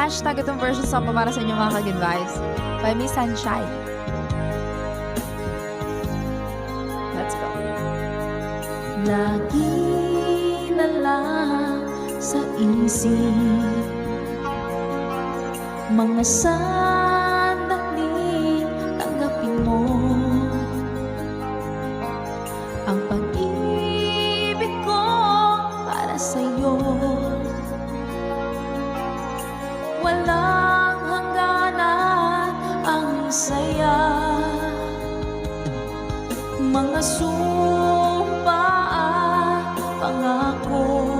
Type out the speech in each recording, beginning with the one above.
hashtag itong version song pa para sa inyo mga ka-good vibes. By Miss Sunshine. Let's go. Lagi na lang sa isip mga sandali, tanggapin mo ang pag-ibig ko para sa'yo. Walang hangganan ang saya, mga sumpa at pangako.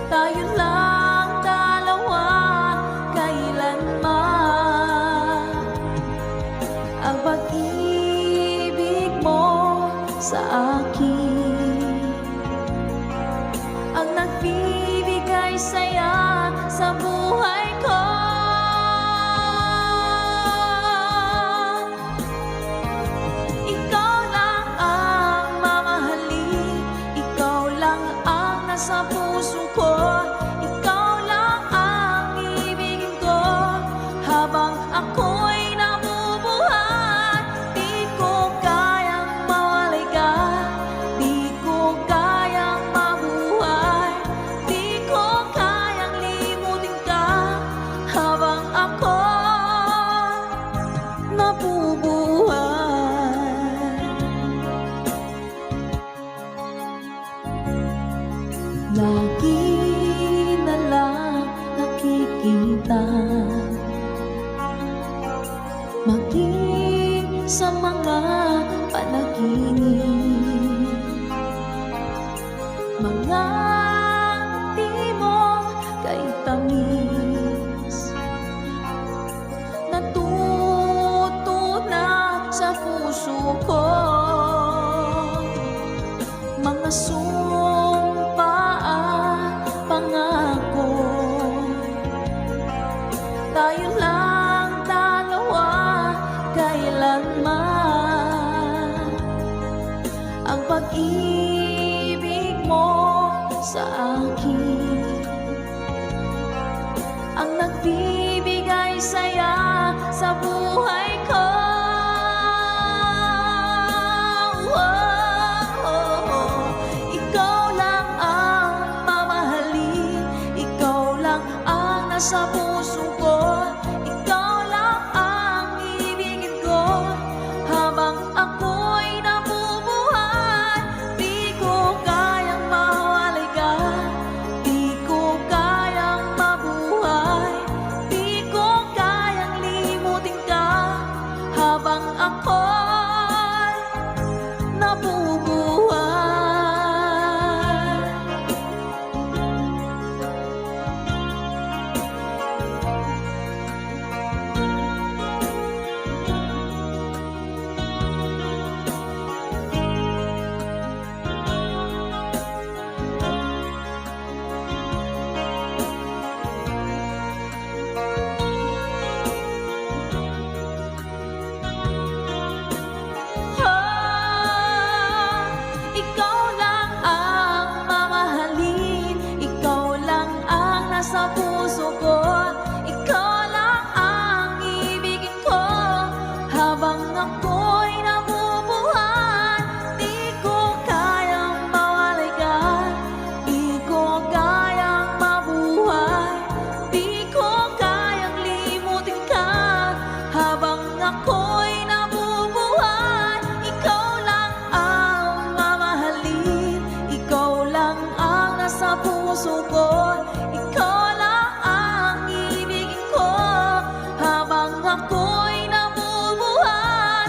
Tayo lang dalawa kailanman, ang pag-ibig mo sa akin ang nagbibigay saya sa buhay ko. Ikaw lang ang mamahalin, ikaw lang ang nasa puso ko, ikaw lang ang ibigin ko habang ako'y nabubuhay. Di ko kayang mawalay ka, di ko kayang mabuhay, di ko kayang limutin ka habang ako nabubuhay. Lagi na lang nakikita, maging sa mga panaginip, mga ngiti mo kay tamis, natutunan sa puso ko, mga sumpa at pangako. Tayo lang dalawa kailanman, ang pag-ibig mo sa akin ang nagbibigay saya sa buhay ko. Ikaw lang ang mamahalin, ikaw lang ang nasa puso ko, ikaw lang ang ibigin ko habang ako'y nabubuhay. Di ko kayang mawalay ka, di ko kayang mabuhay, di ko kayang limutin ka habang ako'y nabubuhay. Ikaw lang ang mamahalin, ikaw lang ang nasa puso ko, ikaw lang ang ibigin ko habang ako'y nabubuhay. Di ko kayang mawalay ka, di ko kayang mabuhay, di ko kayang limutin ka habang ako'y nabubuhay. Ikaw lang ang mamahalin, ikaw lang ang nasa puso ko, ikaw lang ang ibigin ko habang ako'y nabubuhay.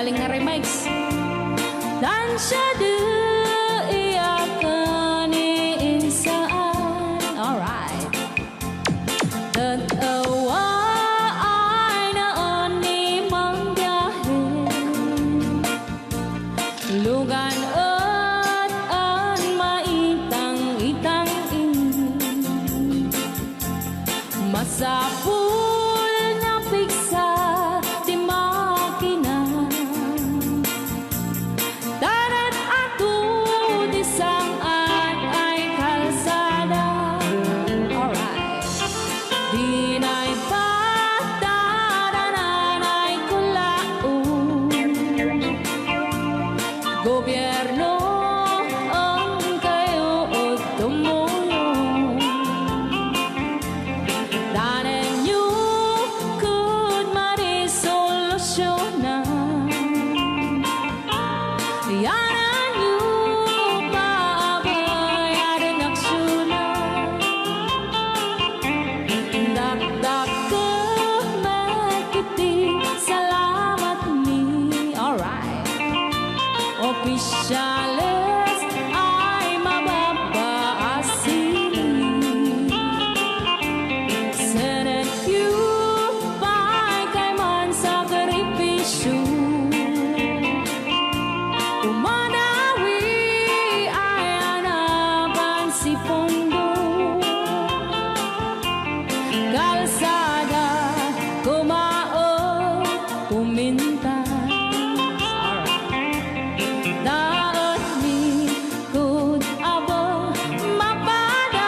galing na remix. Tansya de iyakan iinsaan. Alright. Tatawa ay naon mang biyahe, lugan at an maitang-itang ini. Masapul na piksa di makina, darat ato di saan ay kalsada. Alright. Di na'y patadanan ay kulaon, gobyerno ang kayo o tumulong. Tanan nyo could marisolusyonan, yanan nyo paabayaran aksyonan. Dakdak ka magkiti, salamat mi. Alright. Opisyales ay mababaasin. Senate you pa'y kay man sakripisyo. Umanawi ay anapan si Pondo. Kalsada, kumao, kumintas. Daot mi kud abo mapadas,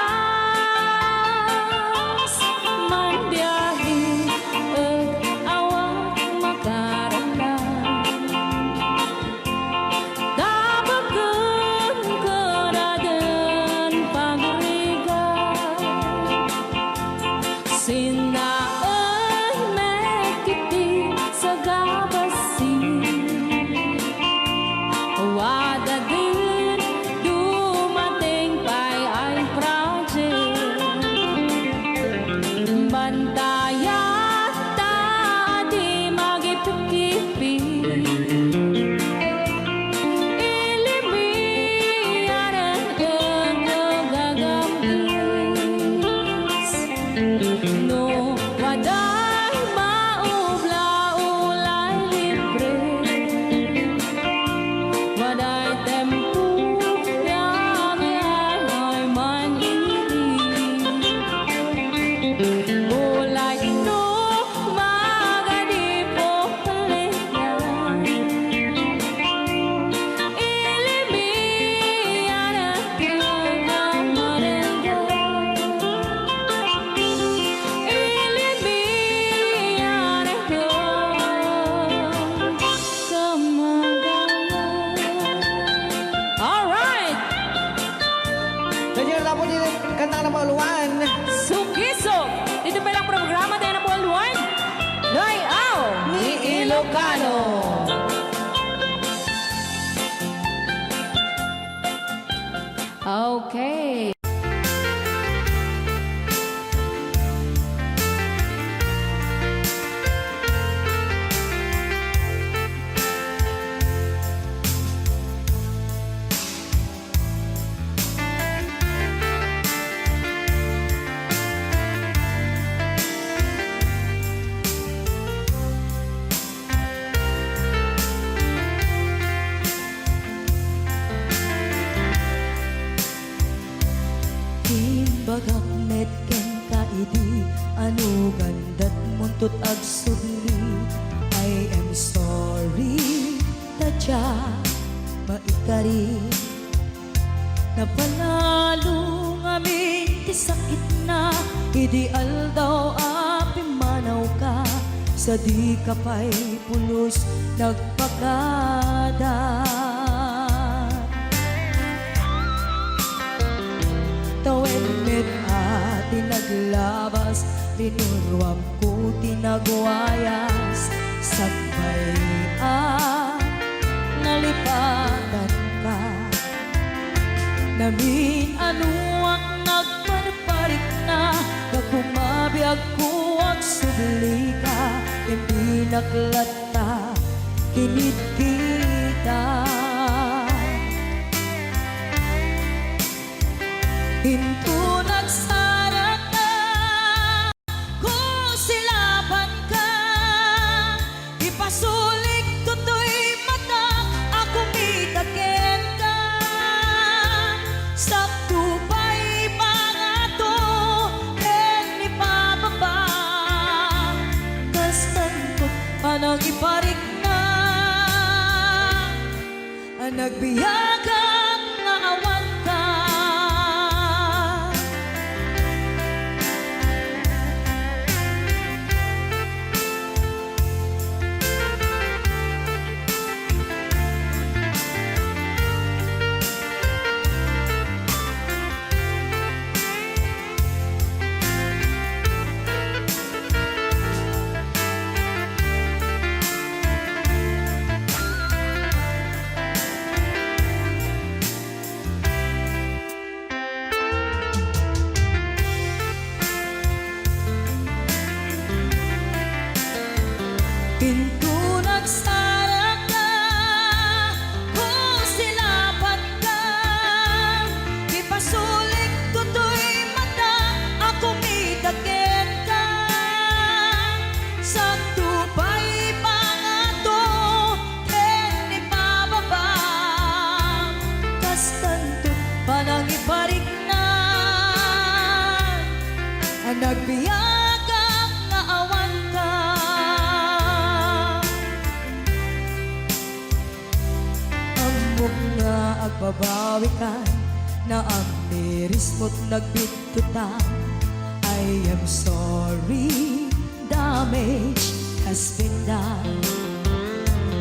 man biyahe ug awak makaramdam. Dabagan ko na din pagrigat, sinaon mekiti sa gabasin. Wada din dumating pa'y ay project, bantayan ta di magipikipi. Ilimiyanan ang nagagamis, no waday maubla-ulay libre, waday tempo yang ay manili. Ulay no magadipo palitan, ilimiyanan ang marengan, ilimiyanan ang kamagalan. Alright! Nandiyan na po din kanta ng Pauluan. Sukiso! Dito pa lang programa tayo ng Pauluan. Layaw Ni Ilocano. Okay. Bagak met ken kaidi anu gandat muntut ag sugli. I am sorry tadya maikari, napanalo ngamin ti sakit na ideal daw api manaw ka sa di kapay pulos nagpakada. Tawid met ati naglabas, tinuruam ko tinagwayas. Sagbay nalipatan ka, namin ano ang nagparparik na. Kagumabiyag ko ang subli ka, hindi naklata init kita. Hinto nagsara ka, kung silaban ka, ipasulik toto'y mata, ako mitaken ka. Sakto pa'y pangato, ken ni pababa, kastanto panang iparik na, nagbiyagang nga awan ka. Pinto nagsara ka, kung silaban ka, ipasulik toto'y mata, ako mitaken ka. Sakto pa'y pangato, ken ipababa, kastanto panang iparik na, nagbiyagang nga awan ka. Amok nga agbabawi ka, na ang miris mo't nagbitutan. I am sorry, damage has been done.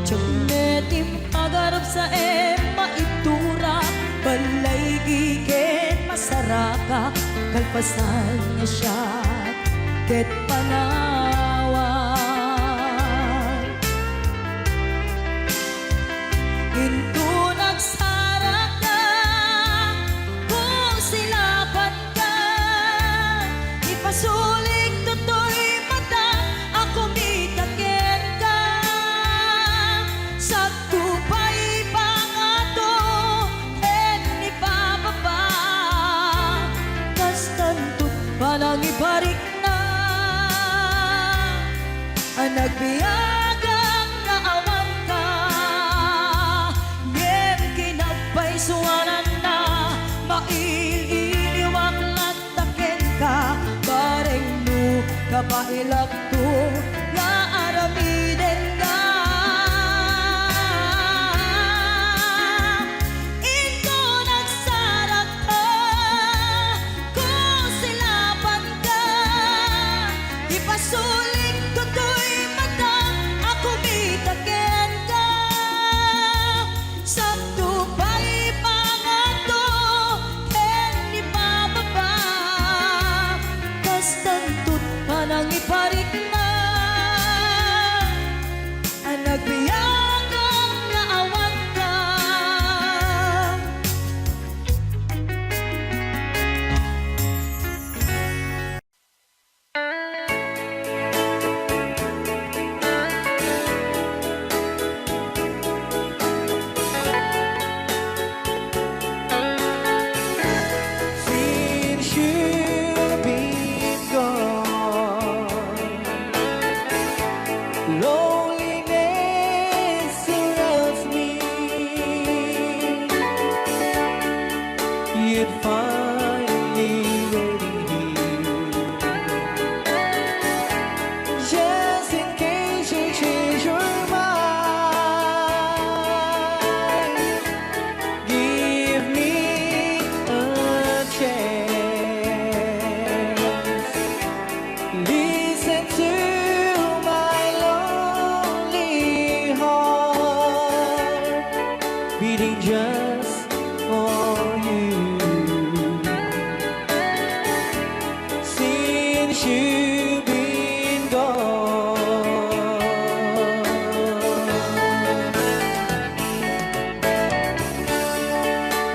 Tiyagnetim pagarap sa maitura, balay gigen masaraka, kalpasan niya siya, ket panawan. Into nagsara ka, kung silaban ka, ipasulik toto'y mata, ako mitaken ka. Sakto pa'y pangato, ken ipababa, kastanto panang iparik na, nagbiyagang nga awan ka. Ngem kinagpaisuanan na, maililiwag lataken ka, bareng no kapailak to, nga aramiden ka. Ito nagsara ka, kung silaban ka, ipasulik toto'y mata, ako mitaken ka. Sakto pa'y pangato, ken ipababa, kastanto't panang iparik na, nagbiyagang nga awan ka. Since you've been gone, loneliness surrounds me. You'd finally waiting here, just in case you change your mind. Give me a chance. Listen to my lonely heart, beating just for you. Since you've been gone,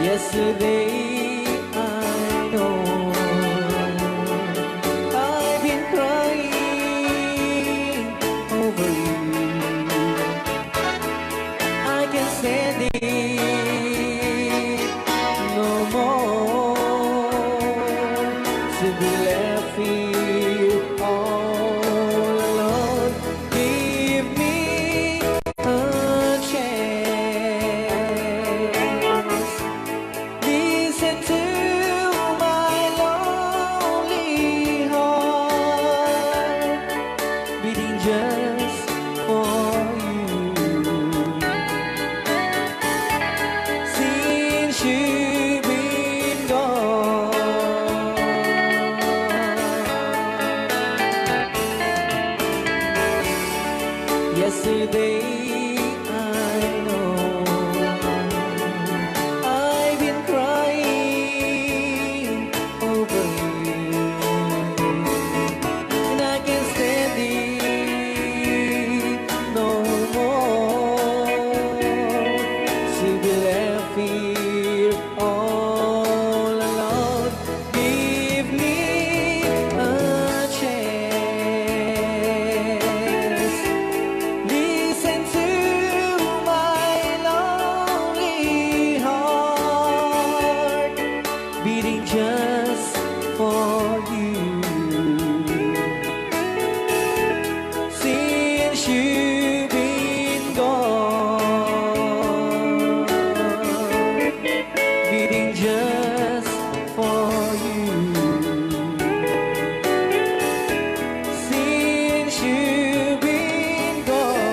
yesterday I know I've been crying over you. Yesterday I know I've been crying over you, and I can't stand it no more to be left here all alone. Give me a chance. Listen to my lonely heart beating just for you. Since you've been gone, beating just for you. Since you've been gone.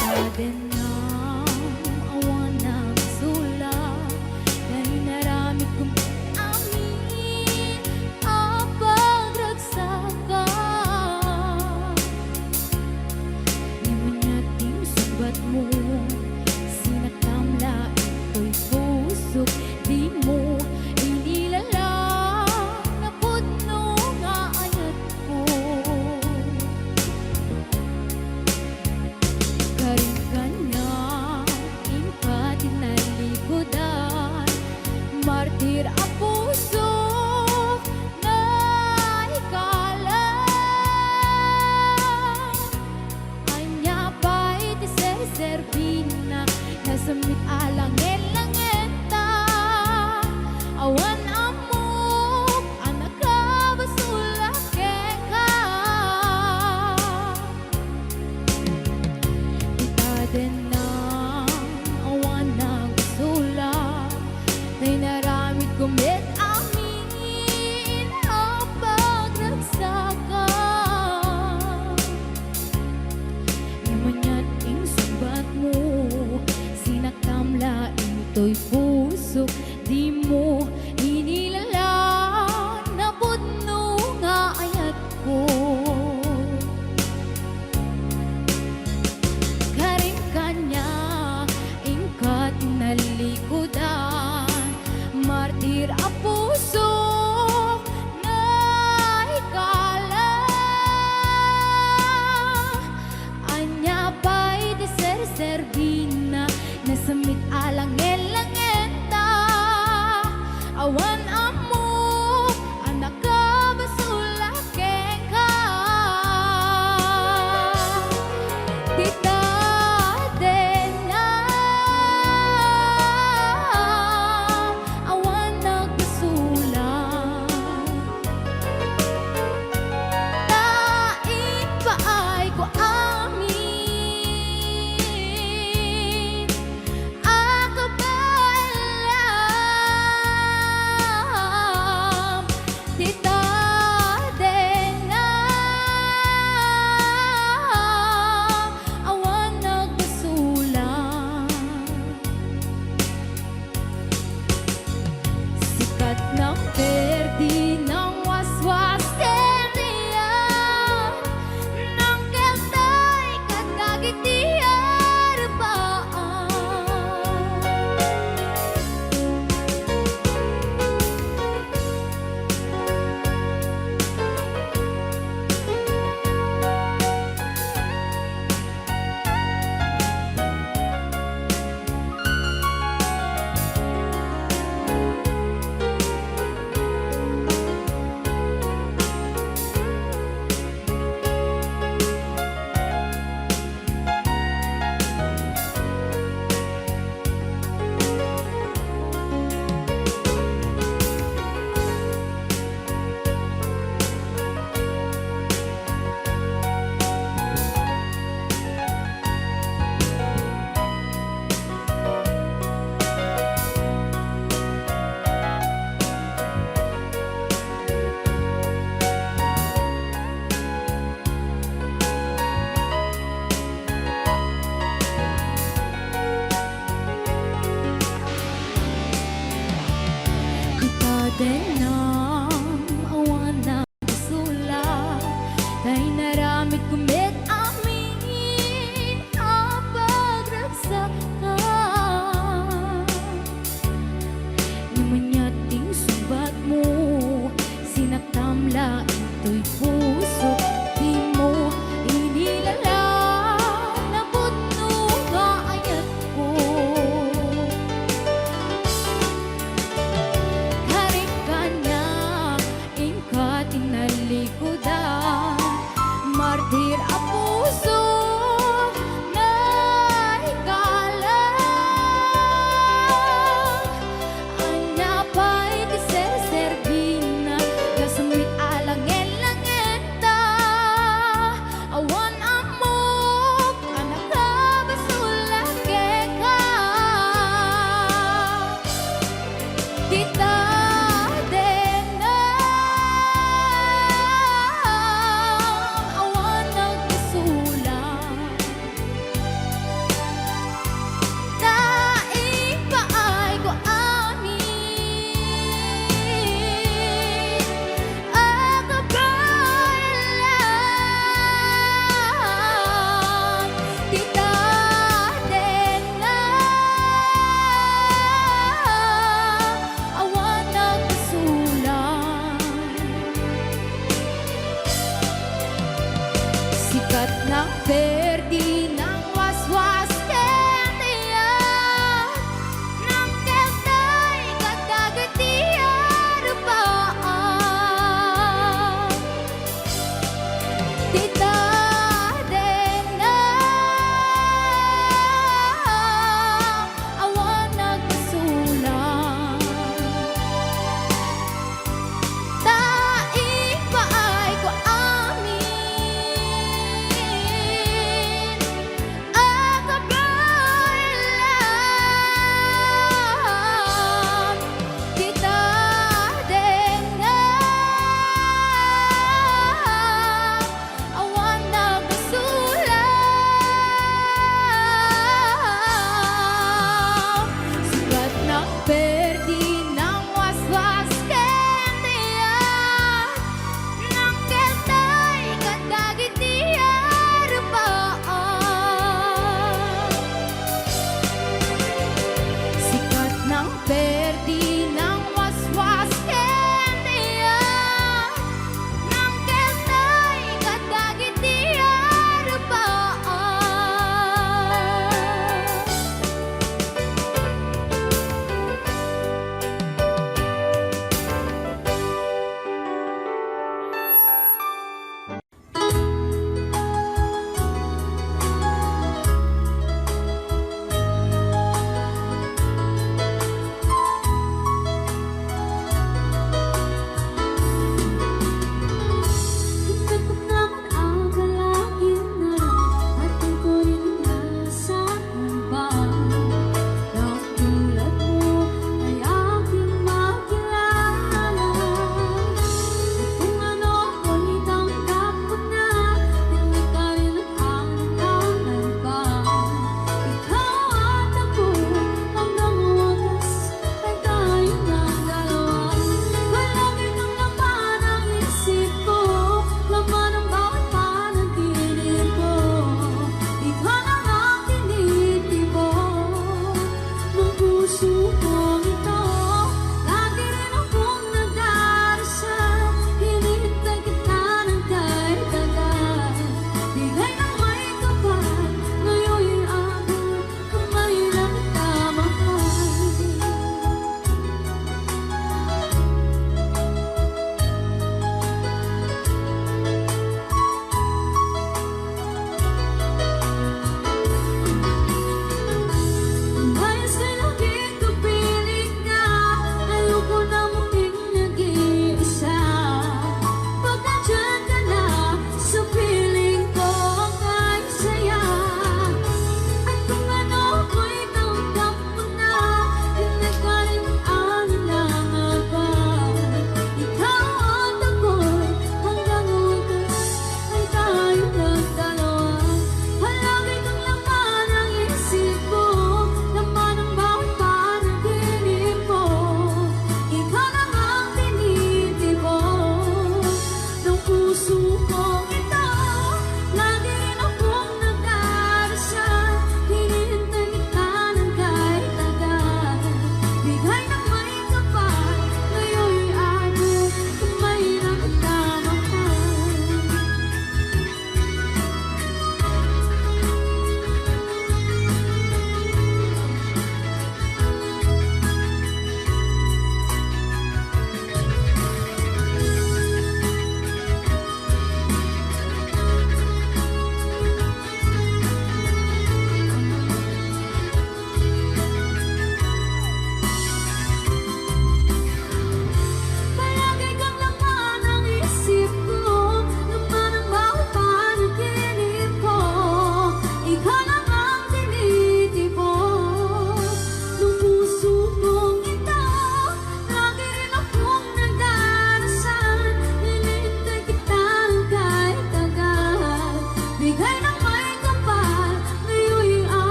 Sabi ng awan ng sulat dahil narami kong amin ang pagragsakan. Naman nating subat mo, sinakamla ito'y puso, di mo inilalang na putno nga ayat ko. Karin kanya, impati na likodan, martir ang puso na ikala. Anya ba'y tiserservina, nasamit alang elangeta, awan amok, anak ka basulake ka. Itaden ng awan ng sulat na'y naramit kumit amin ang pagragsakan. Namanyan ing subat mo, sinakamla ito'y puso, di mo inilalaan na putno nga ayat ko. Karin kanya, ingkat na likodan, martir ang puso na ikala. Anya ba'y deserservina, nasamit alang elangeta,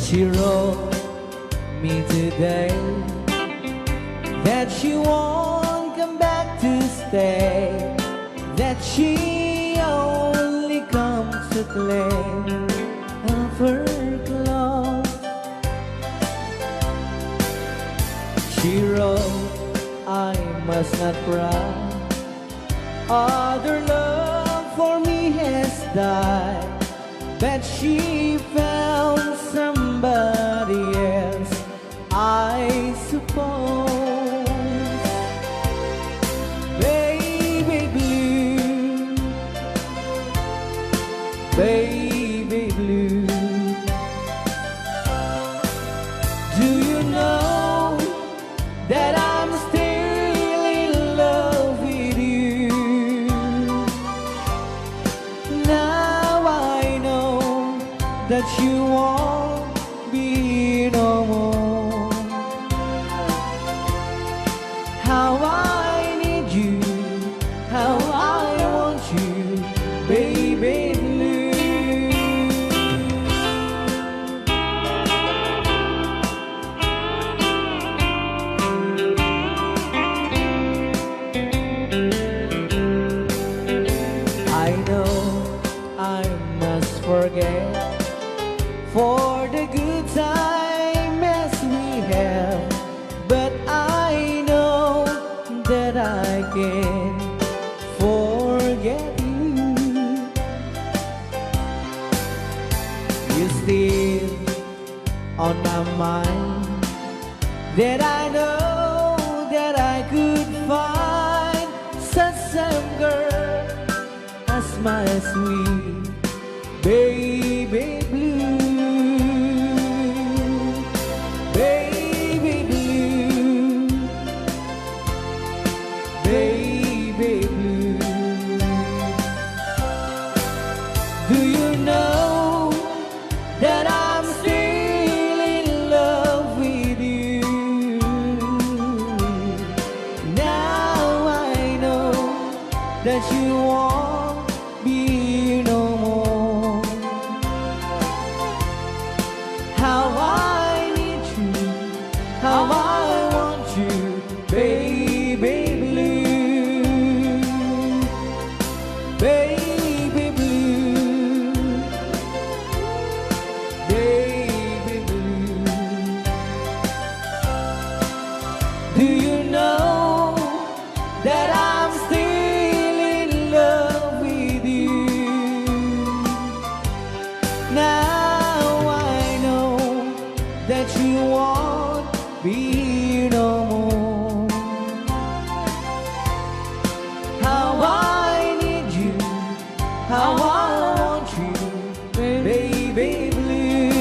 She wrote me today that she won't come back to stay, that she only comes to claim of her clothes. She wrote, I must not cry, other love for me has died, but she found somebody else, I suppose. Baby blue, baby blue, do you know that I'm still in love with you? Now I know that you won't be no more. How I need you, how I want you, baby blue. I know I must forget for the good time as we have, but I know that I can forget you. You still on my mind, that I know that I could find such a girl as my sweet baby blue, baby blue, baby blue. Do you know that I'm still in love with you? Now I know that you won't be no more. How I need you, how I want you, baby blue, baby blue, baby blue. Do you know that I'm still in love with you? Now I know that you won't be no more. How I need you, how I want you, baby blue.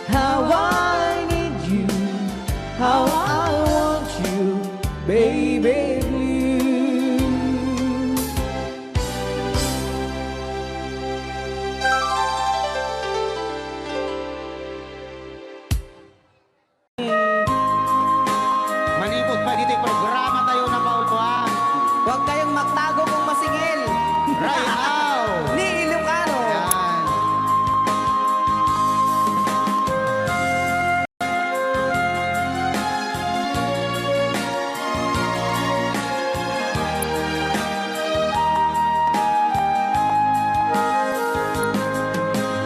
How I need you, how I want you, baby blue. Malibot pa dito yung programa tayo na maulpuan. Huwag kayong magtago kung masingil. Right now! Ni Ilocano. Yan.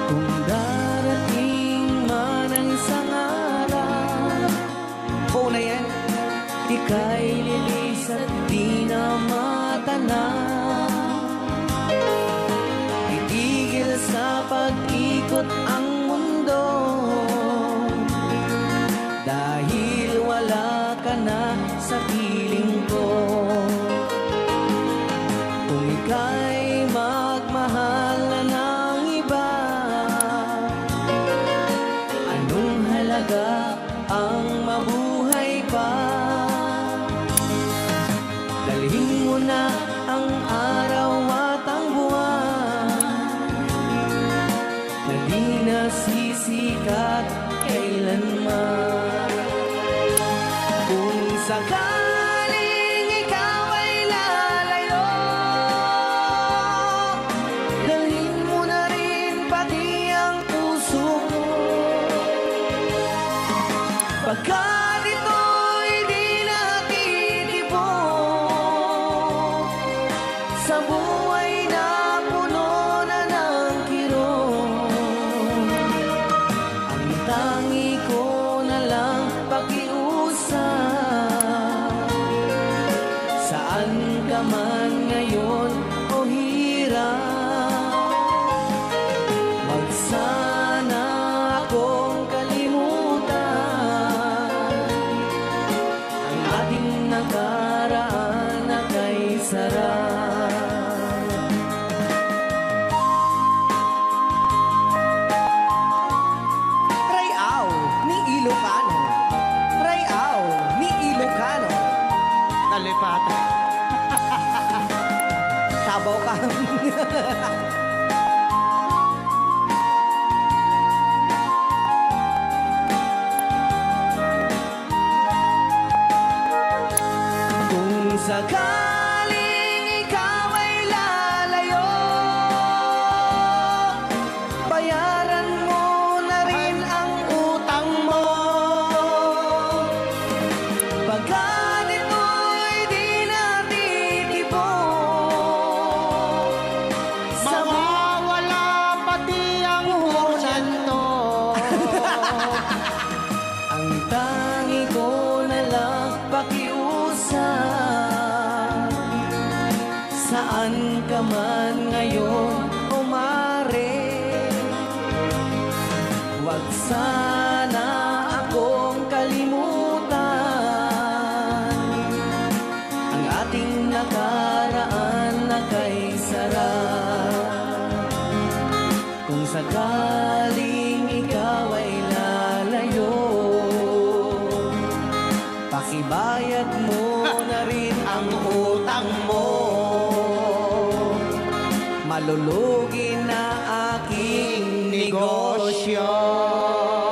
Kung darating man ang isang araw, buo na yan, ika'y lilis at di na matanaw. Itigil sa pag-ikot ang mundo, dahil wala ka na sa piling ko. Kung ika'y magmahal na ng iba, anong halaga ang mabuhay pa? Dalhin mo na ang araw at ang buwan, na di nasisikat kailanman. Kung sakaling ikaw ay lalayo, dalhin mo na rin pati ang ka man ngayon o mare, huwag sana akong kalimutan ang ating nakaraan na kay sarap. Kung sakaling ikaw ay lalayo, pakibayad mo na rin ang utang mo. Malulugi na aking negosyo.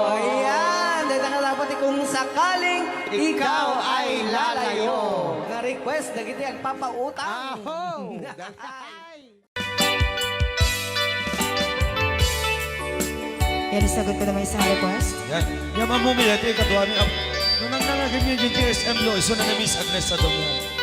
Ayan, dahil nga dapat kung sakaling ikaw ay lalayo. Na-request na kita ang papautang. Aho! Yan, isagot ko naman isang request. Yan. Yan mamumili. Ito yung katuwa niya. Nung nangangagan niya yung GSM lo, iso na na-miss Agnes sa domo.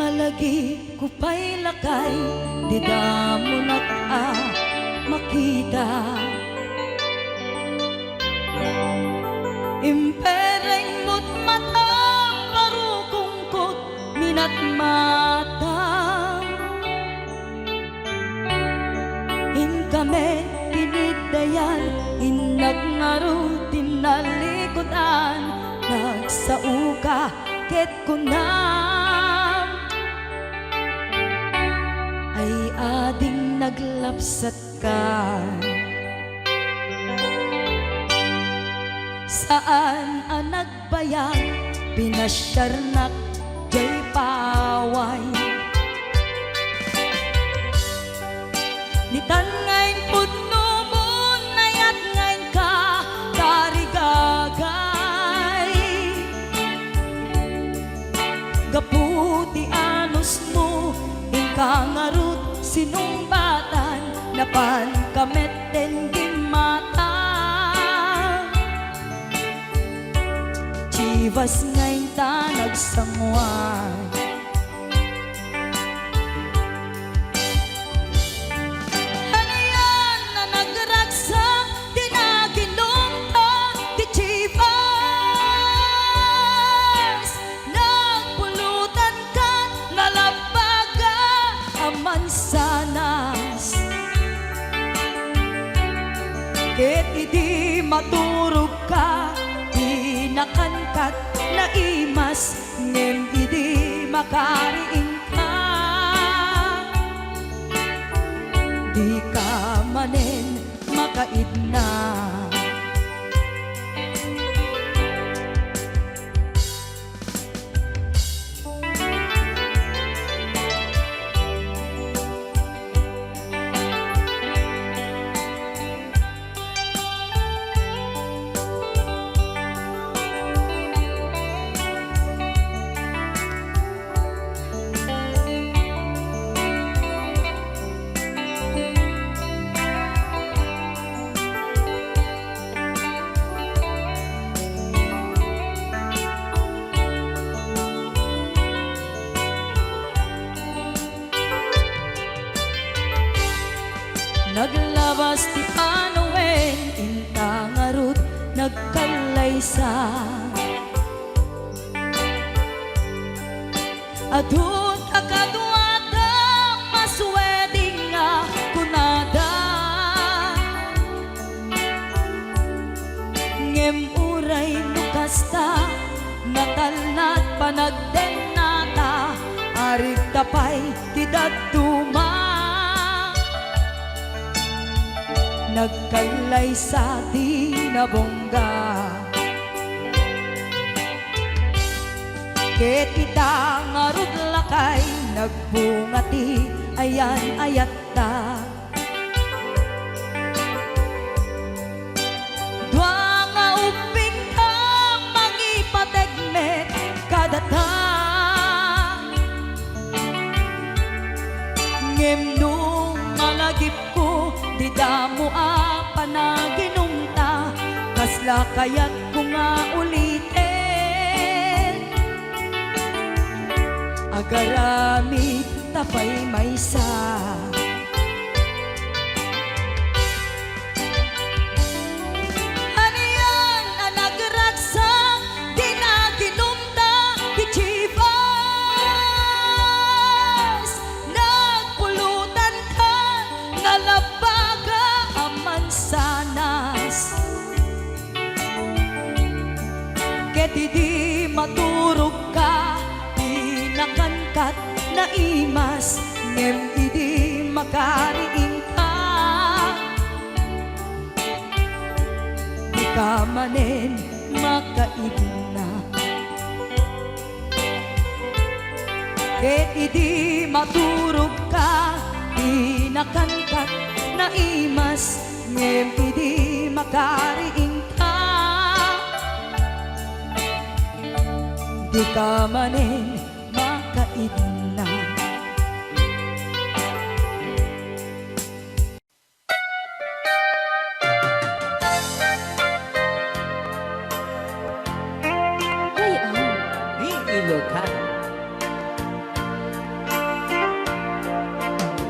Malagi ko pa'y lakay, di damo makita. Impereng mo't matang parukungkot minat mata. In kami inidayan, inag ngaro tinalikutan, nagsauka ket kunam ay ading naglapsat ka. Saan ang nagbayag, pinasyarnak jay paway. Nitan ngayon puno mo, nayat ngayon ka, karigagay. Gaputi anos mo, ingkangarut sinumbatan, napan kameten mata. Chivas ngayon ta nagsangwan, ano yan na nagragsak, di naginom ta, di Chivas. Nagpulutan ka, nalabaga, aman sanas. Ket idi maturog ka, nakankat na imas, ngem idi makariing ka. Di ka manen makaidna. Naglabas ti Panowen, intangarut nagkalaysa. Adun akaduada, masweding nga kunada. Ngem uray mukasta, natalnat panagdenata, arig tapay ti daduma. Nagkalay sa tinabongga, ket kita ngarud lakay, nagbungati ayan ayat ta. Dua nga uping ka, mangipategmet kadata. Ngem nung malagip ko, di damo panaginumta, kasla kaya't ko nga ulitin. Agarami tapay maysa, naimas ngem idi makariing ka. Di ka manen makaibna, ket idi maturog ka, di nakantat naimas ngem idi makariing ka. Di ka manen makaidna. Ay, ah. Di Ilocan.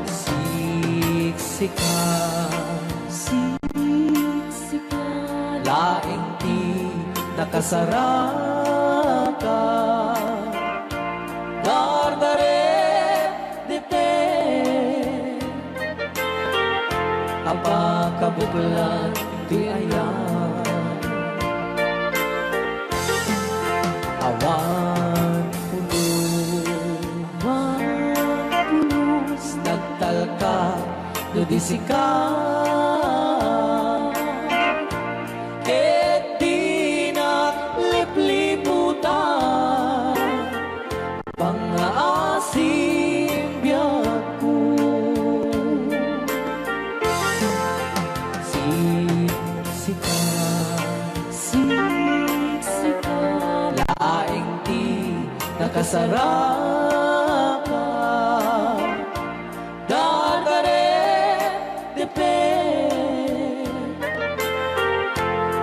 Siksika, Siksika, laing di nakasaraka. Dardaret dite, apakabuklan di ayan. Awan pulus, nagtalka, dudisika. Ket di naglipliputan, pangaasim biyaku. Siksika, siksika, laing di nakasaraka. Dardaret depe,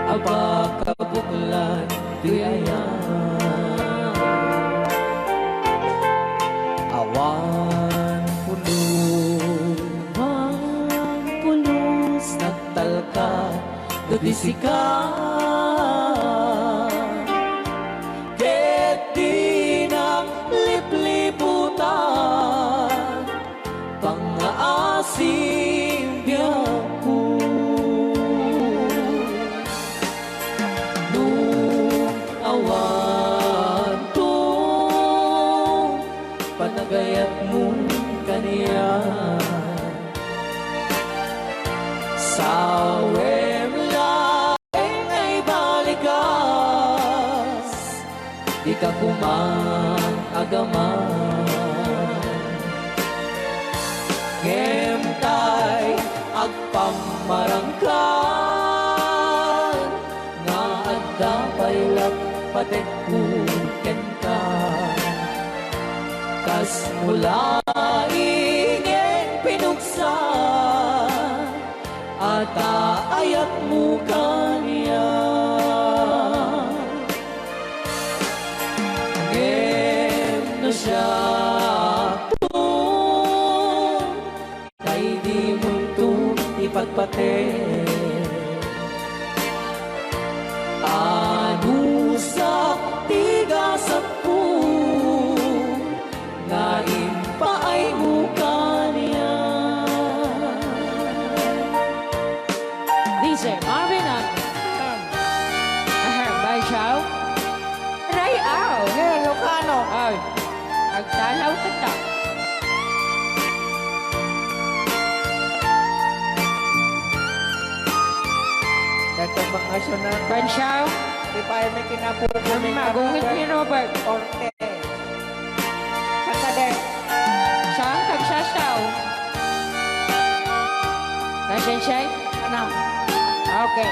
abakabuklan di ayan. Awan pulus, nagtalka, dudisika. Ket di naglipliputan, pangaasim biyaku. Nung awan to, panagayat mo kaniya. Sawem laeng ay balikas, di ka kumang agaman. Ngem tay agpamarangkan, nga adda paylak patekkuken ka. Kas mula ingin pinuksa, ata ayat mo kaniya. Ngem na siya kay di mo ito ipagpate. Ano sa tigasat ko, nga impaay mo kaniya. DJ Marvin at Bay Chow. Ray Ao. Ilocano. Ay, nagtalaw ka ta. Datang bakasyon na Bay Chow, di pa ay may kinapupo kami magungit ni Robert. Orte. Katade. Saan kagsasaw? Nasensay? Ano? Okay.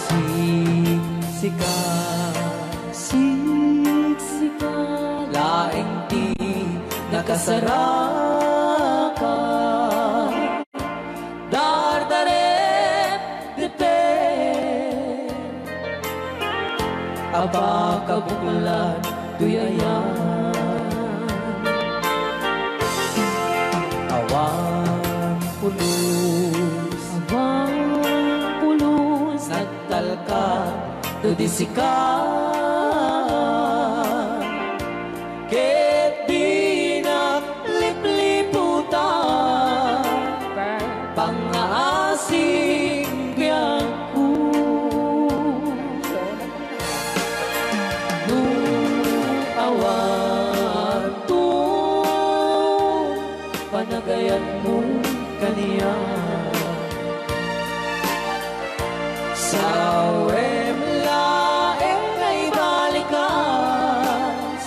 Siksika, Siksika, laing di nakasaraka. Dardaret depe, abakabuklan tuyayan. Awan pulus, nagtalka, dudisika. tulad mo kaniya. Sa wemlaeng ay balikas,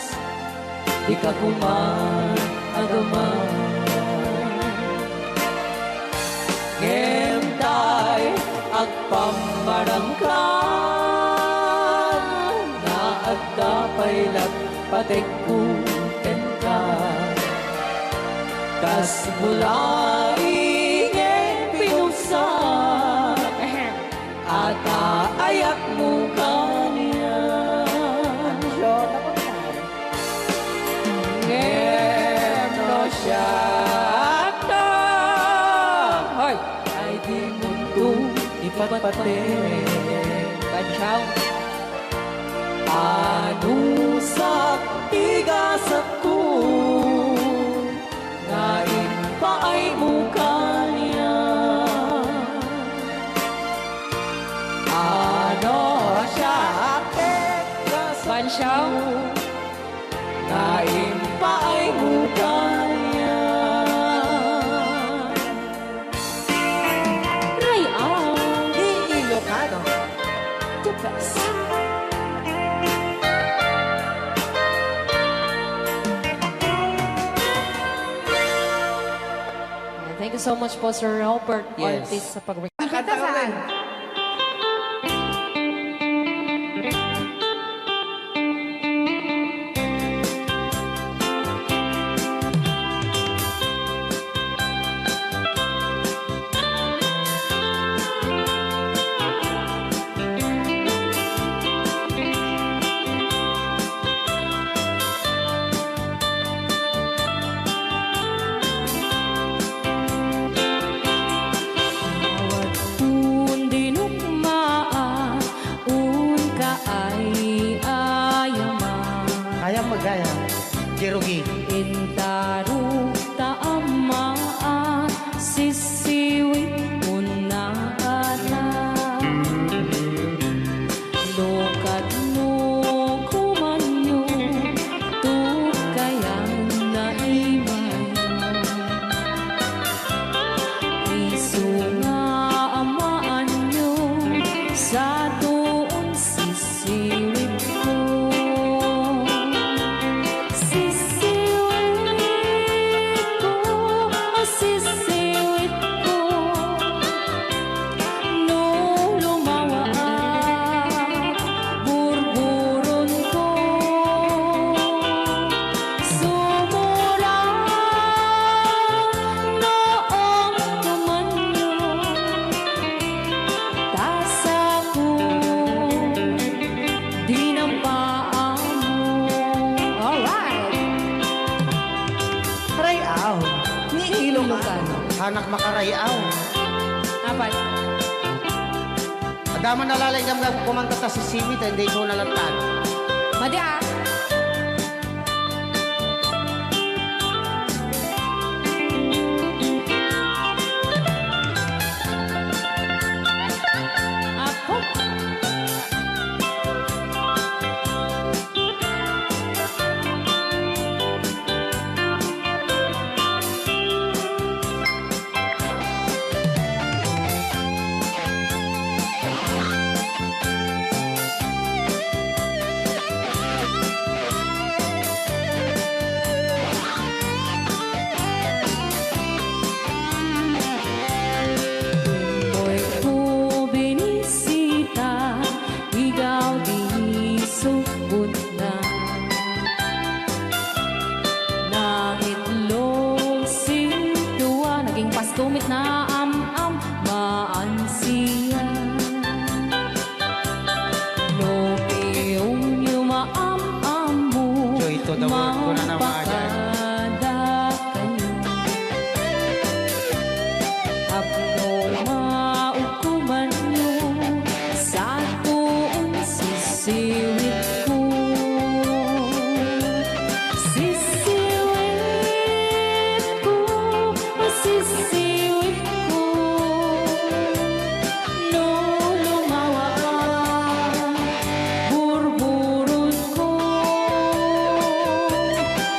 di ka kuman agaman. Ngemtay agpamarangkan, na agdapay nagpatek kuten ka. Tas mulai ngeng pinusak, at ayak mo kaniya. Ngem no siya ta, hoy, ay di mundo ipatpate. Badyaw anusak tigasat ko, ngayon pa ay mukha niya. Ano siya Bansyaw, ngayon pa ay mukha niya. Ray, ah, Di Ilocano. the best. Thank you so much po, Sir Robert Yes. Ortiz, sa pag-record. Kanta ka rin. Un dinukmaan, un kaay ayaman. Kaya magaya. Jerugi. Intaru taamaan, sisiwit unana. Lokat mo kumanyo, tukayan na imayan. Isu nga amaan nyo, sa doon sisiwit ko. Sisiwit ko, sisiwit ko. No lumawa burburon ko. Sumura noong kumanyo, tasa ko di ng paa mo. Alright! Rayaw. Ni Ilocano. Anak makarayaw. Apat. Adaman nalalay kang kumanta ta si Simit, hindi ko nalatan. Madi ah! Ako? Mo'y po binisita, ikaw di sugod na. Nangitlog sintuwa, naging pastumit na am-am, maansiya. Lopiyong yumaam-am mo, Joy to the world ko na naman, magpakada kayo. Apno maukuman nyo, sa tuon sisiwit ko. Sisiwit ko, sisiwit ko. No lumawa burburon ko.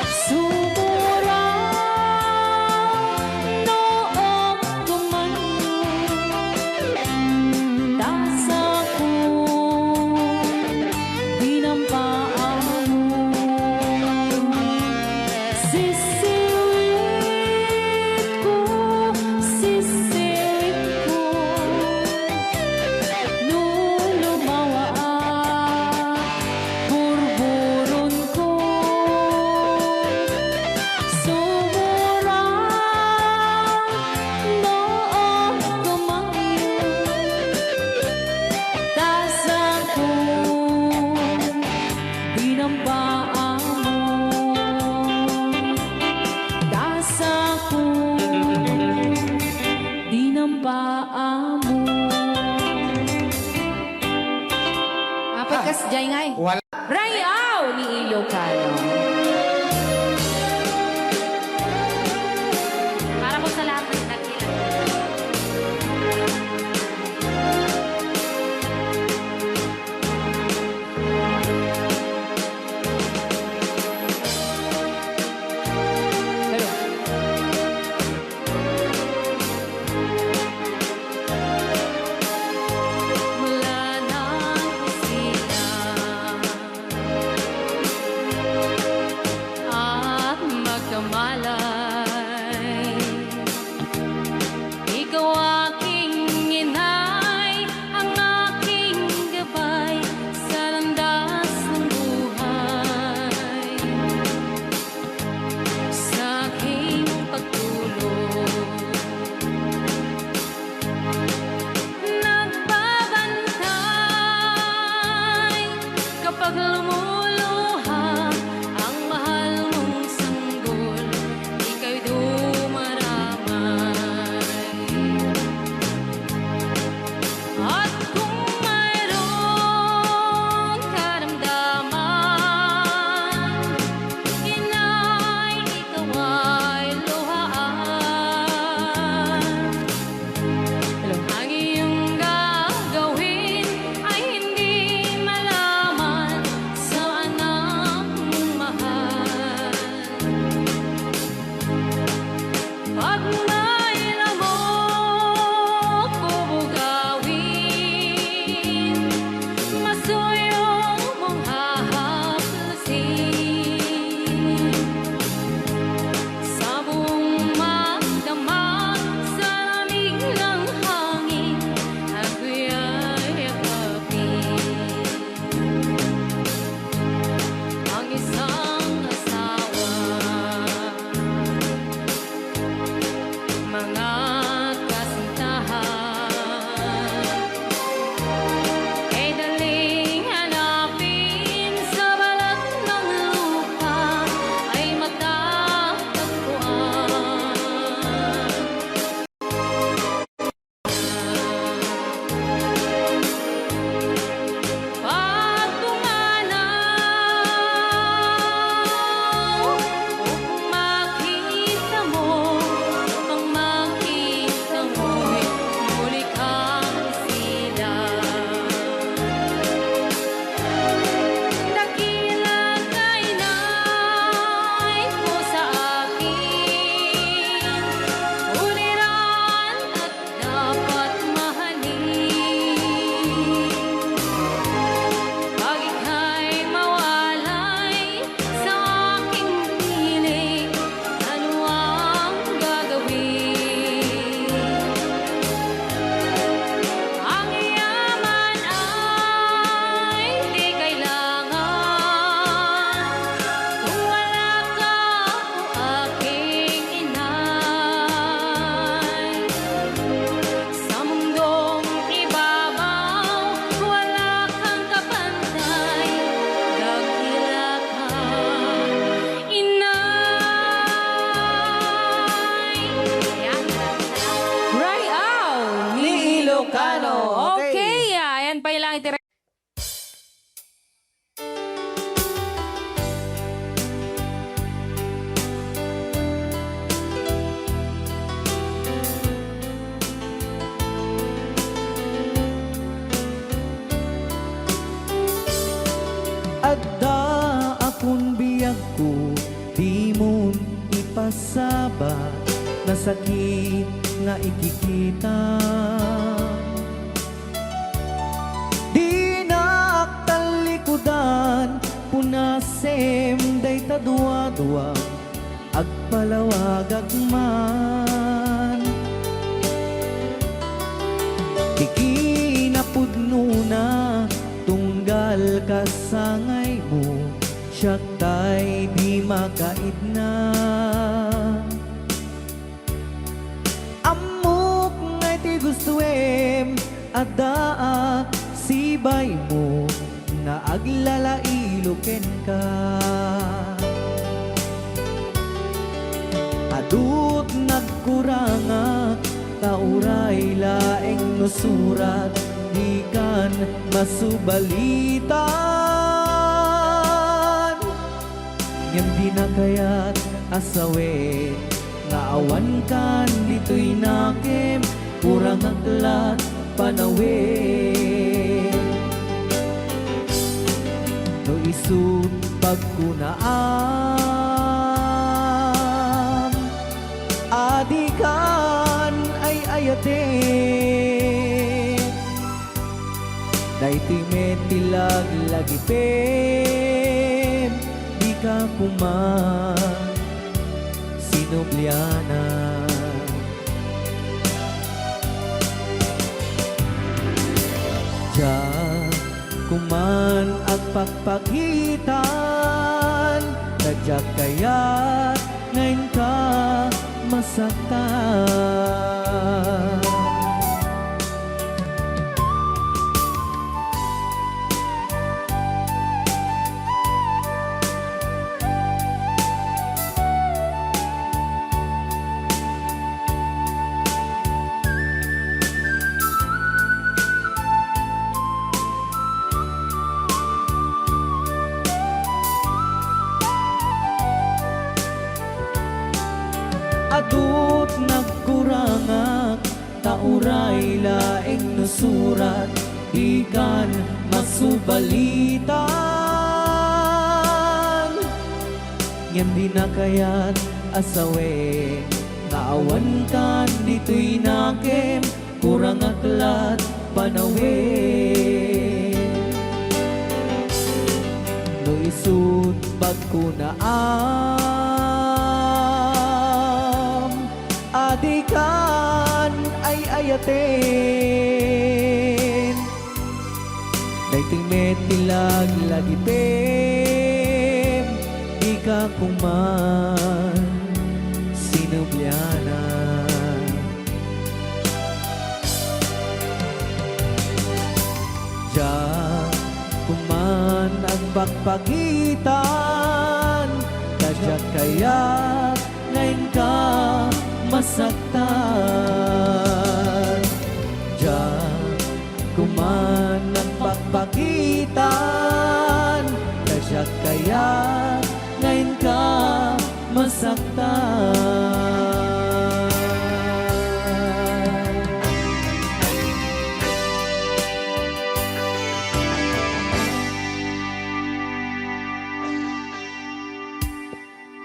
Sumura ba na sakit nga ikikita? Di naktalikudan punasem day tadua-dua agpalawag agman. Ikinapudno na tunggal kasangay mo, siyak tay di makaidna. Amok ngay ti gustuem adaa sibay mo nga aglalailuken ka. Adut nagkuranga tauray laeng nusurat di kan masubalitan. Ngem di na kayat asawe nga awan kan dito'y nakem kurang aklat panawe. No isut pagkunaam adikan ay ayate. Daytoy metilag lagipem di ka kuman sinubliana. Diya kuman ang pagpagitan nadyak kaya't ngayon ka masaktan. Adut nagkurangak tauray laeng nusurat ikan masubalitan. Ngem di na kayat asawe nga awan kan dito'y nakem kurang aklat panawe. No isut pagkunaam adikan ay ayaten. Daytoy metilag lagipem di ka kuman sinubliana. Diya kuman ang pagpagitan kadyak kaya't ngayon ka masaktan. Diyan kuman ang pagpagitan kadyak kaya't ngayon ka masaktan.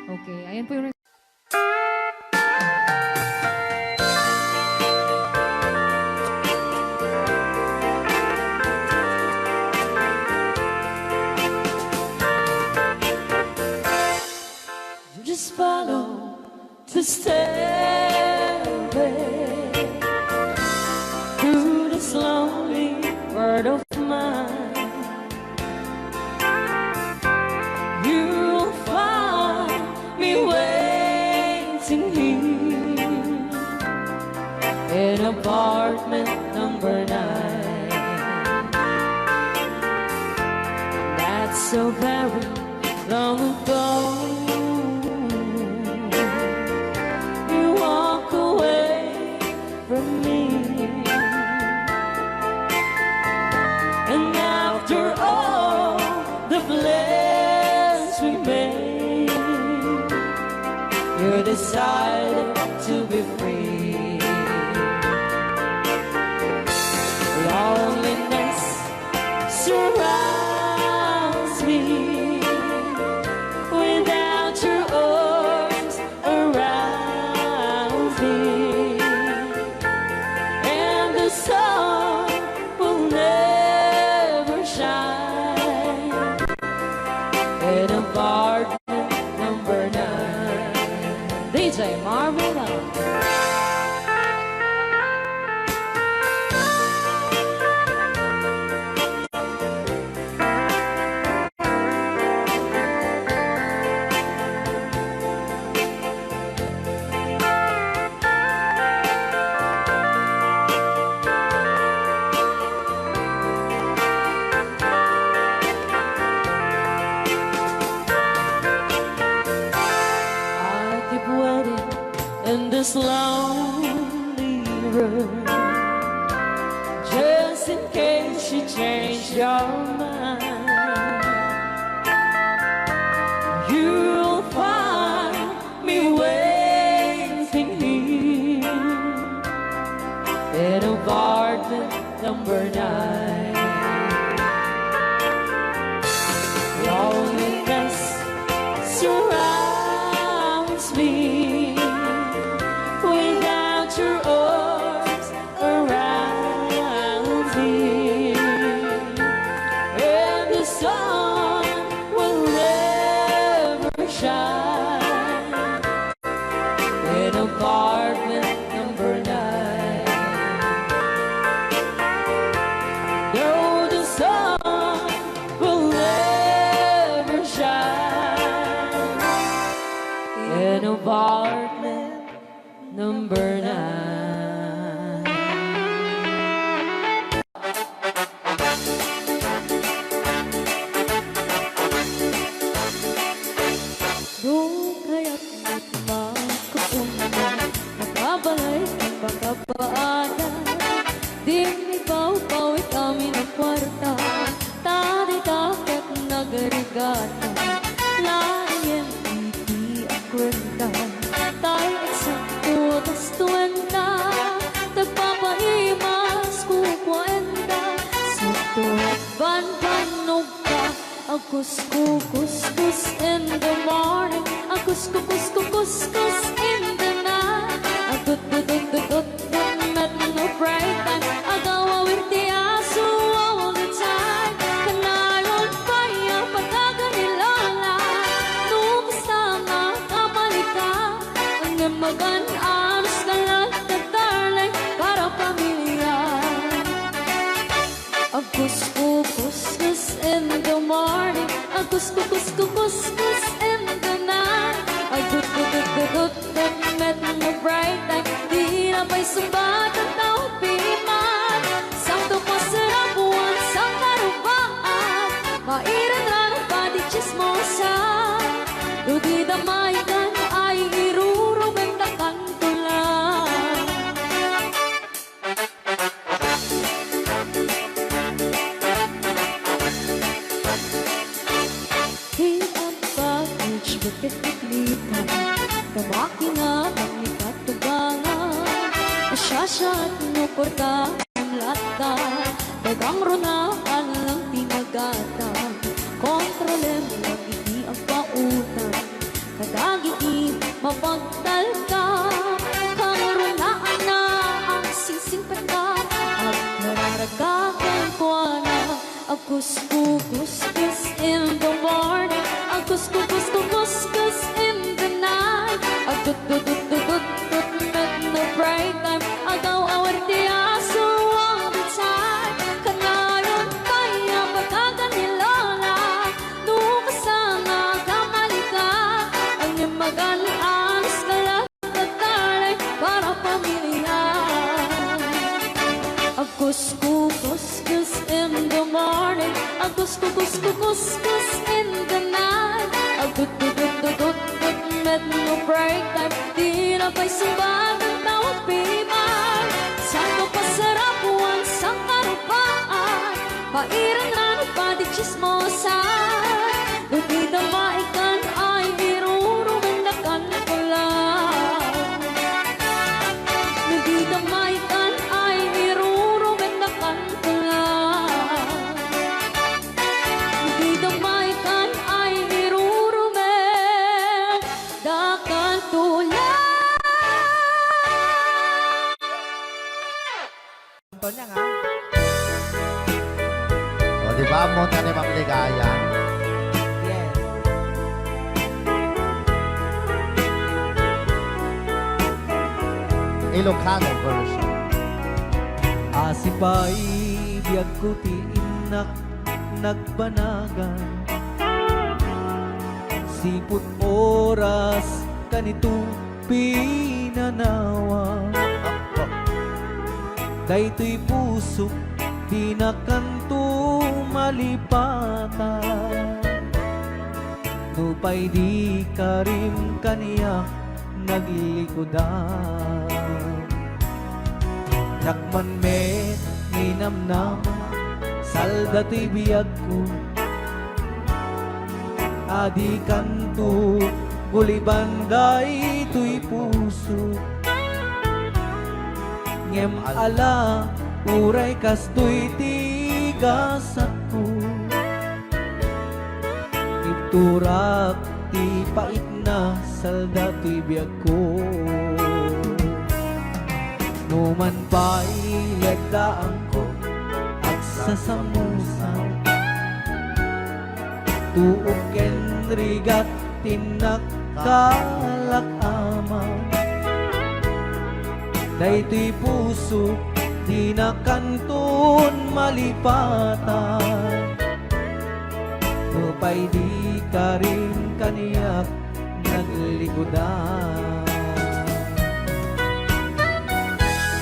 Okay, ayan po yung Just follow the stairway through this lonely world of mine. You'll find me waiting here in apartment number 9. That's so very long ago. And after all the plans we made, you decided to be free. Loneliness surrounds me without your arms around. you're mine, you'll find me waiting here in apartment number 9. Loneliness surrounds me without your arms around me, and the sun will never shine in apartment number 9. No, the sun will never shine in apartment number 9. Doon kaya't magkapunta, makabalay ang pagkapaanan. Dinipaw-pawi kami ng kwarta, tadi-takot nagarigata. Layan iti ang kwenta, tayo eksakto tas tuwenta. Tagpapaimas ko kwenta, sakto ban-banog ka. Akus-kukus in the morning, akus-kukus in the night. Agud-gud-gud-gud met no bright time, agaw-awir ti aso all the time. Kanayon kaya pagkaga ni Lola, nung kasama kapalika. Ang namagan anos ka lang na darling, para pamilya. Agus-kukus in the morning, agus-kukus in the night. Agud-gud-gud met no bright time, di na pa'y sumbat ang tawag piman. Sakto pa sarap buwan sa karubaan, mairan lang ang pati chismosa. Dudi damay kan ay irurubeng na kantulan. Hilang package, bakit iklita? Kamaki nga ang ikatubangan. Asyasya at nuporta ang lata, dagang runaan lang tinagata. Kontrolem lang iti ang pautang, kadagiti mapagtal ka. Kamurunaan na ang sising peta, at nararagakan ko na. Agus-kukus in the morning, agus-kukus in the night. Agud-gud-gud-gud met no bright time, agaw-awar ti aso all the time. Kanayon kaya pagkaga ni Lola, nung kasama kamalika. Ang nimagan anos ka lang na darling, para pamilya. Agus-kukus in the morning, agus-kukus in the night. Agud-gud-gud-gud met no break time, di na pa'y sumbat ang tawag piman. Sakto pa sarap buwan sa karupaan, mairan na nagpadi chismosa. Dudi damaikan ay irurubing na kantulan. Dudi damaikan ay irurubing na kantulan. Dudi damaikan ay irurubing na kantulan. Ito niya nga. O, di ba? Monta ni Ma'am Ligaya. Yes. Ilocano version. Asipay biyag ko ti inak nagbanagan, siput oras kanito pinanawa. Daytoy puso di na kanto malipatan, nupay di ka rin kaniya naglikodan. Nakman met ninamnama salda to'y biyag ko. Adi kanto, guli banday to'y puso. Ngem ala, uray kastoy tigas ako. Iturak ti pait na salda to'y biyag ko. Numan pa'y lagdaan ko at sasamusan. Tuok ken rigat tinakkalak amang. Daytoy puso di na kanton malipatan. Upay di ka rin kaniyak naglikodan.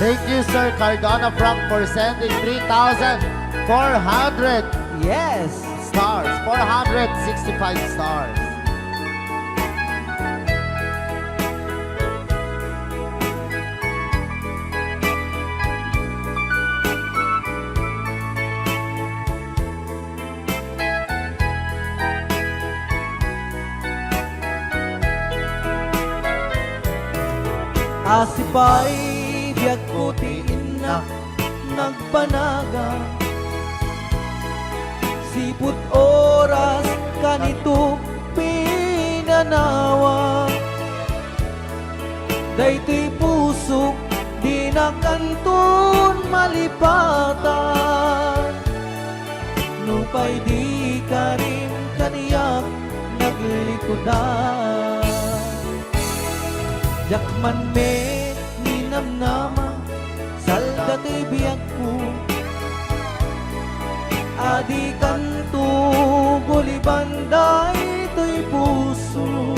Thank you, Sir Cardona Frank, for sending 3,400 Yes! stars. 465 stars. Asipay biyag ko ti inak nagpanaga. Siput oras kanito pinanawa. Daytoy pusok di na kanton malipatan. Nupay di ka rin kaniyak naglikodan. Jakman me ninamnama salda to'y biyag ko. Adi kanto guli banday to'y puso.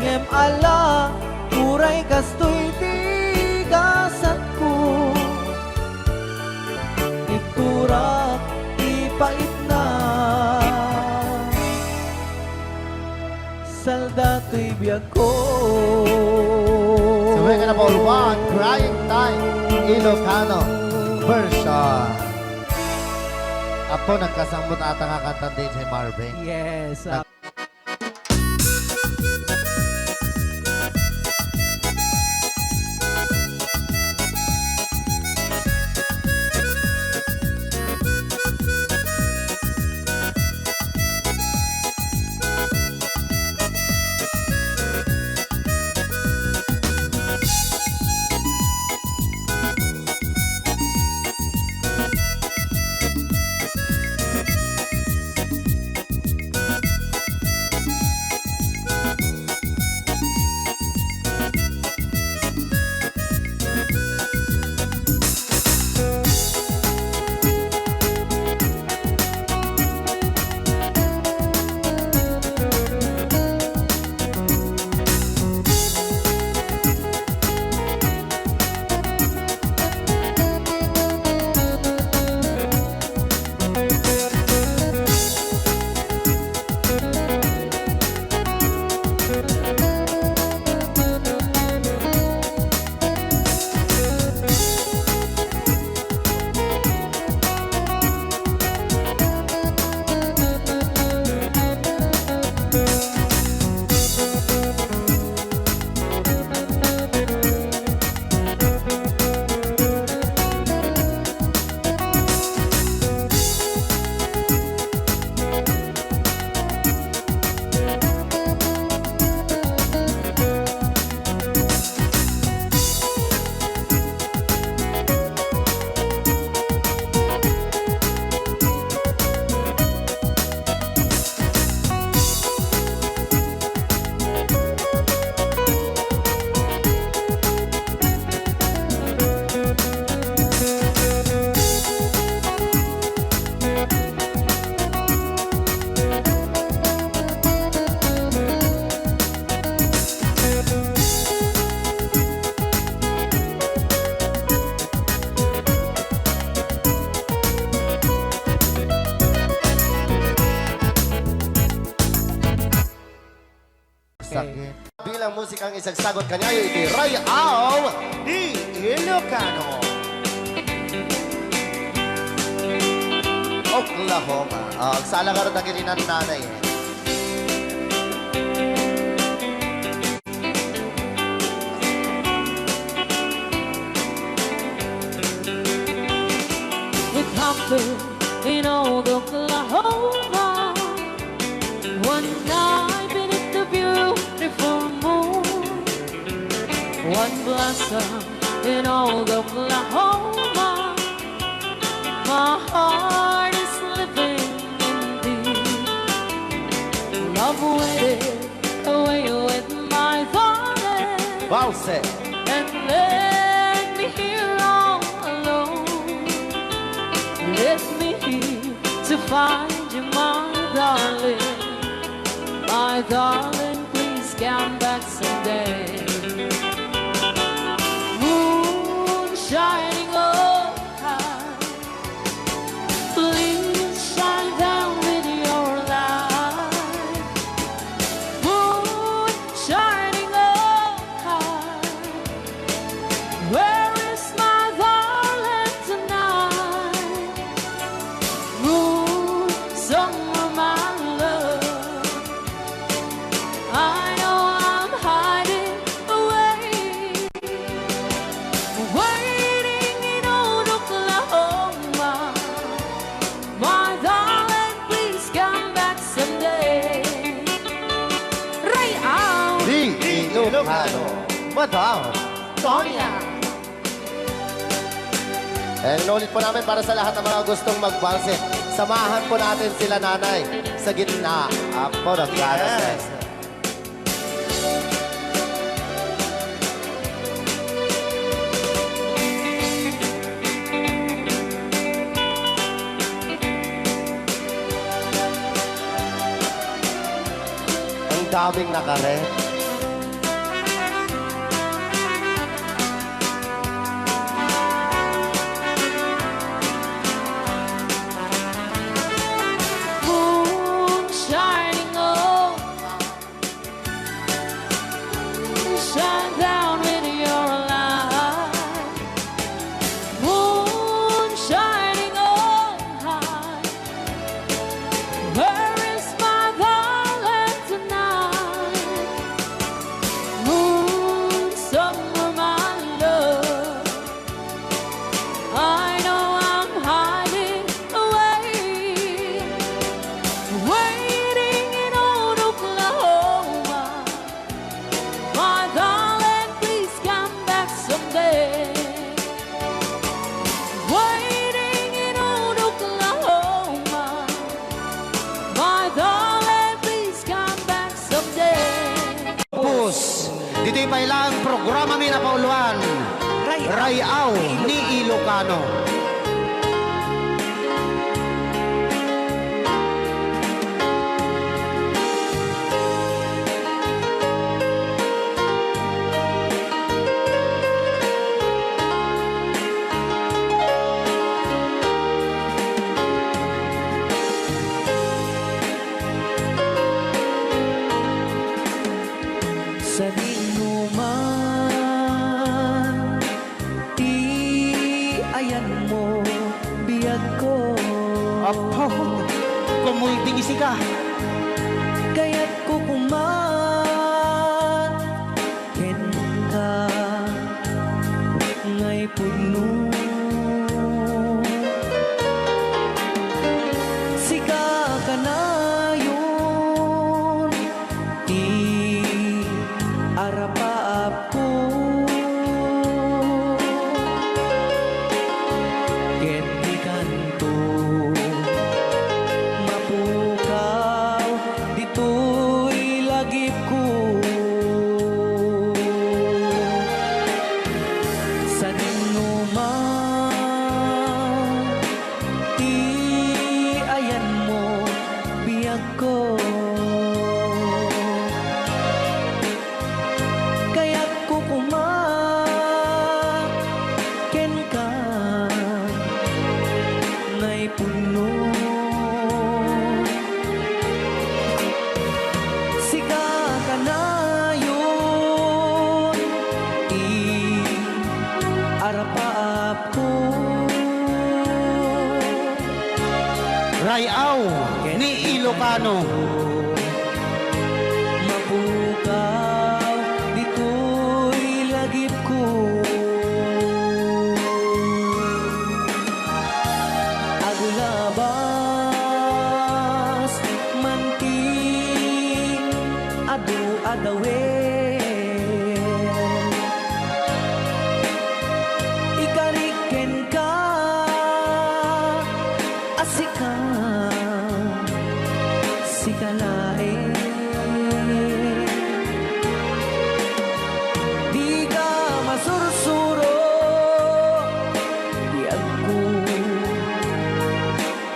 Ngem ala uray kastoy tigasat ko. Iturak ipait na salda to'y biyag ko. So we're gonna ball one, Crying Time, Ilocano version. Apo, nagkasambot ata nga kanta din si Marvin. Yes. Sakit. Bilang musikang isagsagot kanya ay itiray ang di Ilocano. Oklahoma. Sala ka rin nagilinan nanay eh. With comfort in old Oklahoma, one night beneath the beautiful moon, one blossom in old Oklahoma, my heart is living in thee. Love waited away with my darling, Valse. and let me here all alone. Let me here to find you, my darling. My darling, please come back someday. Moon shining oh high, please shine down with your light. Moon shining oh high, where is my darling tonight? Moon, summer, my love, I know I'm hiding away, waiting in old Oklahoma. My darling, please come back someday. Right out, Di Ilocano. Madam. Sonia. Inulit po namin para sa lahat ng mga gustong magbalse. Samahan po natin sila nanay sa gitna. Ako nagkarases. Ang daming nakaret. Moon shining oh, shine down with your light. Moon shining oh high, where is my darling tonight? Moon, summer, my love, I know I'm hiding away, waiting in old Oklahoma. My darling, please come back someday. Waiting in old Oklahoma. My darling, please come back someday. Pus, dito'y pailang programa mi na pauluan. Rayaw ni Ilocano. Sa dinuman, di ayan mo biyag ko. Apo, kumulting isi ka. Kaya't ko ken ka ngay puno. Sika ka na yun, arapaap ko. Ket di kanto mapukaw, dito'y lagip ko. Sa dinuman, di ayan mo biyag ko. Kaya't ko ken ka ngay puno. Sika ka na yun, arapaap ko. Rayaw ni Ilocano. Mapukaw, dito'y lagip ko. Agulabas, manting, adu-adawen. Ikariken ka, asika, sikalain. Di ka masursuro, di ako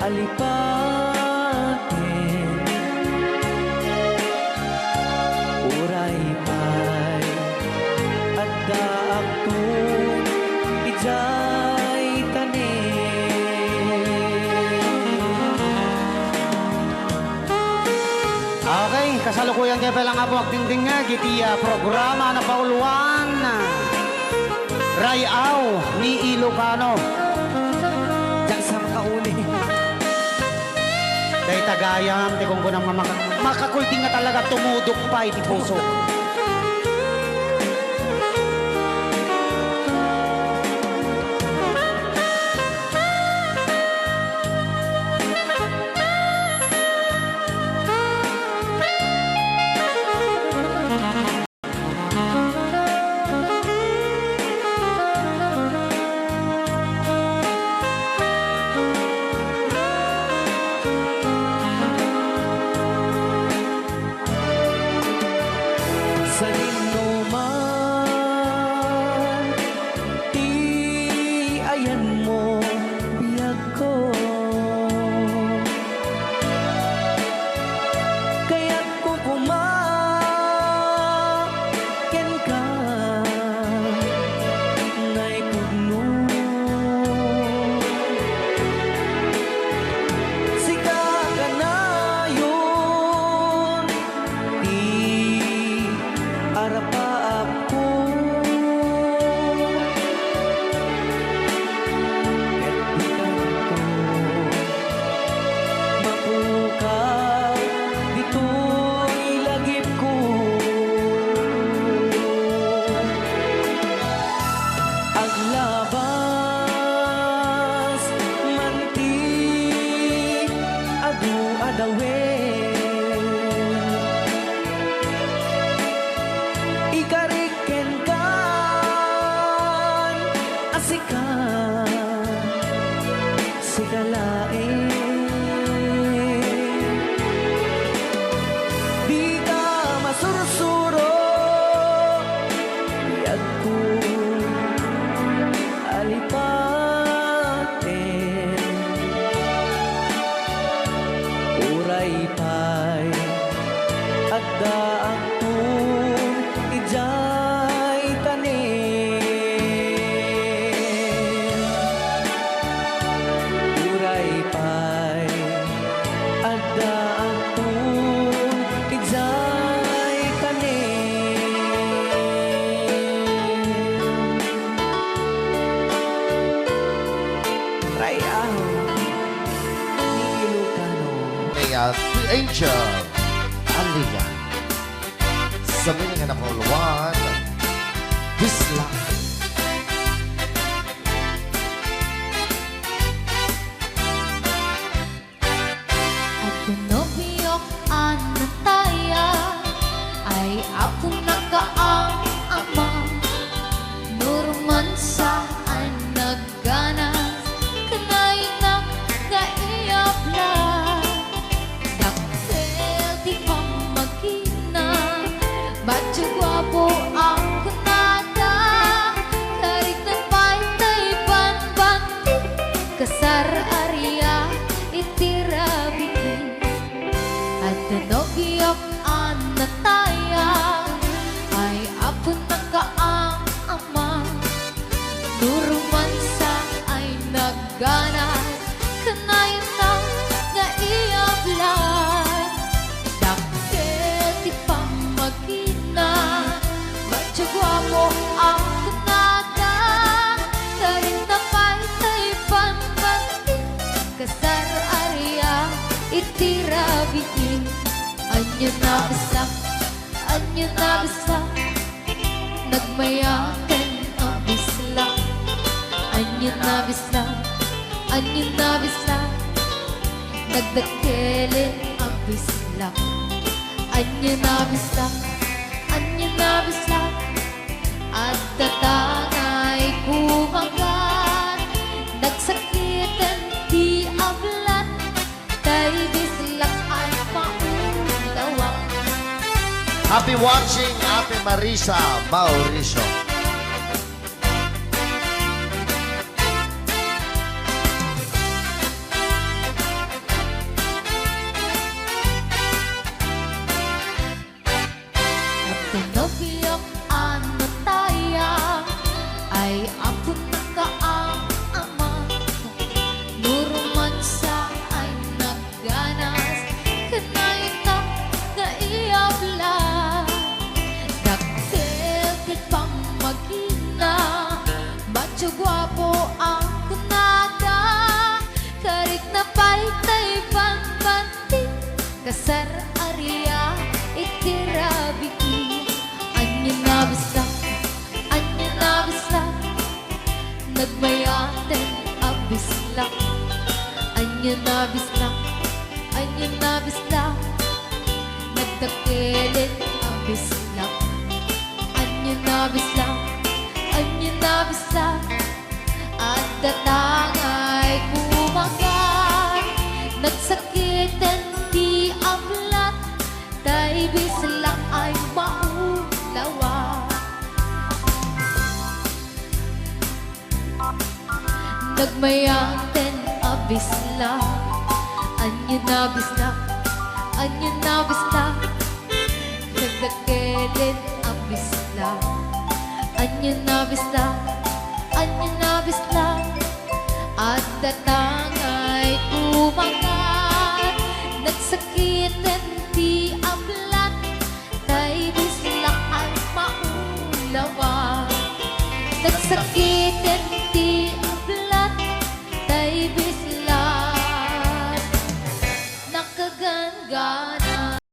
alipatin. Uray pa'y at daak to, ijay tanin. Okay, kasalukuyan kayo palang abo agdingding nga gitiya programa na pauluan. Rayaw ni Ilocano. Diyan sa makauli. Kay tagayam, di kung kunang makakulting nga talaga tumudok pa iti puso. Sa dinuman, ti ayan mo biyag ko. Kaya't kukumaken ka, nga'y pugno. Sika ka na yun, di arapa ako. Ket bikanto mapukaw, dito'y lagip ko. Aglabas, manti, adu-adawen. Ikariken kan, asika, sikalain. Di ka masursuro, biyag ko alipatin. Uray pa'y at daang tun, ijay tanin. Uray pa'y at daang tun, ijay tanin. Rayaw ni Ilocano. Kaya si Angel Aliga sa milingan na pauluan, This Life. Nobyo anataya ay ako nakaang ama. Nurman saan nagganas kanay nagkaiyapla. Dakkel di pa magina, badyo gwapo ang kunada. Karit na pa'y banbanti, kasar arya itirabiti. At nobiyok anataya ay apo nakaang ama. Nurumansa ay nagganas kanay nang naiyablan. Dakkel di pa magina, badyo gwapo ang kunada. Karin na pa'y banbanti, kasar arya Anyo na bisak, anyo na bisak, nagmayakan ang bisla. Anyo na bisak, anyo na bisak, nagdakilin ang bisla. Anyo na bisak, anyo na bisak, at tatangay kumagat. Nagsakitan di ablat, kay bislak ay maulawa. Happy watching, Ate Marisa Mauricio. At tinobiyok ano taya, ay ako nakaang ama. Nuruman sa ay nagganas, kanay ka kaiyabla. Daktil kit pang magina, macho guwapo ang kunada. Karik na paytay pang banti, kasar area itirabiki. Anyo na bisak, anyo na bisak, nagmayaten abisla. Anyo na bisak, anyo na bisak, nagdakilin abisla. Anyo na bisak, anyo na bisak, at datangay kumagat. Nagsakitan di ablat, tay bisla ay maulawa. Nagmayaten abisla. Anyo na bisla, anyo na bisla, nagdakilin abisla. Anyo na bisla, anyo na bisla, at datangay kumagat. Nagsakitan di ablat, tay bisla ay maulawa. Nagsakitan